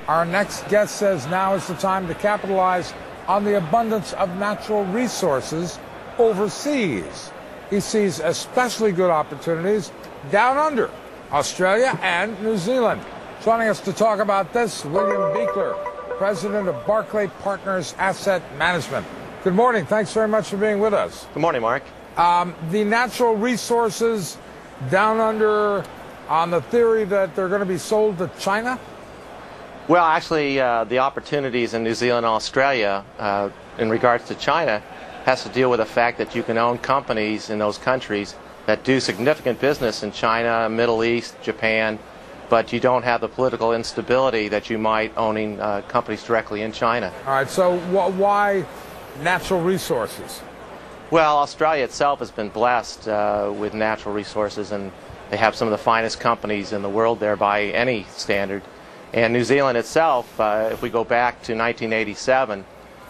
Our next guest says now is the time to capitalize on the abundance of natural resources overseas. He sees especially good opportunities down under Australia and New Zealand. Joining us to talk about this, William Buechler, president of Barclay Partners Asset Management. Good morning. Thanks very much for being with us. Good morning, Mark. The natural resources down under, on the theory that they're going to be sold to China? Well, actually, the opportunities in New Zealand and Australia in regards to China has to deal with the fact that you can own companies in those countries that do significant business in China, Middle East, Japan, but you don't have the political instability that you might owning companies directly in China. All right, so why natural resources? Well, Australia itself has been blessed with natural resources, and they have some of the finest companies in the world there by any standard. And New Zealand itself, if we go back to 1987,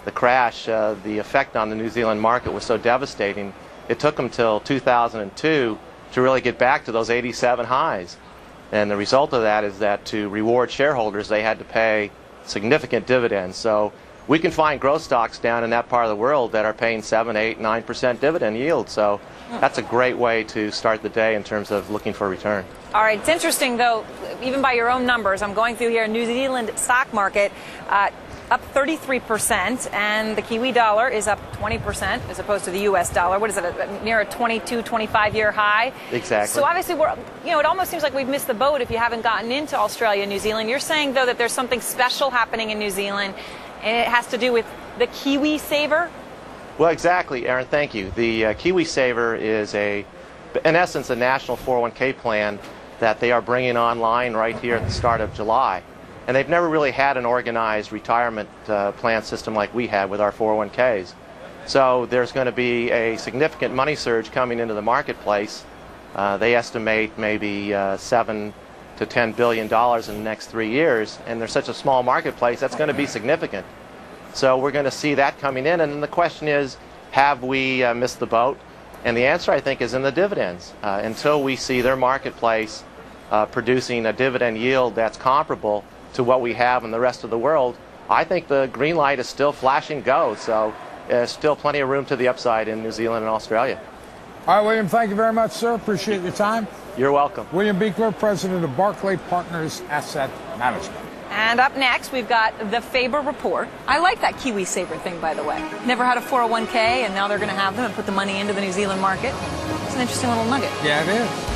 the crash, the effect on the New Zealand market was so devastating, it took them till 2002 to really get back to those 87 highs. And the result of that is that to reward shareholders, they had to pay significant dividends. So we can find growth stocks down in that part of the world that are paying 7, 8, 9% dividend yield. So that's a great way to start the day in terms of looking for return. All right, it's interesting, though, even by your own numbers, I'm going through here, New Zealand stock market up 33%, and the Kiwi dollar is up 20% as opposed to the U.S. dollar. What is it, near a 22, 25-year high? Exactly. So obviously, it almost seems like we've missed the boat if you haven't gotten into Australia and New Zealand. You're saying, though, that there's something special happening in New Zealand, and it has to do with the Kiwi Saver? Well, exactly, Aaron, thank you. The Kiwi Saver is, in essence, a national 401k plan that they are bringing online right here at the start of July. And they've never really had an organized retirement plan system like we have with our 401ks. So there's going to be a significant money surge coming into the marketplace. They estimate maybe $7 to $10 billion in the next 3 years, and there's such a small marketplace, that's going to be significant. So we're going to see that coming in, and then the question is, have we missed the boat? And the answer, I think, is in the dividends. Until we see their marketplace producing a dividend yield that's comparable to what we have in the rest of the world, I think the green light is still flashing go. So there's still plenty of room to the upside in New Zealand and Australia. All right, William, thank you very much, sir. Appreciate your time. You're welcome. William Buechler, president of Barclay Partners Asset Management. And up next, we've got the Faber Report. I like that Kiwi Saver thing, by the way. Never had a 401k, and now they're going to have them and put the money into the New Zealand market. It's an interesting little nugget. Yeah, it is.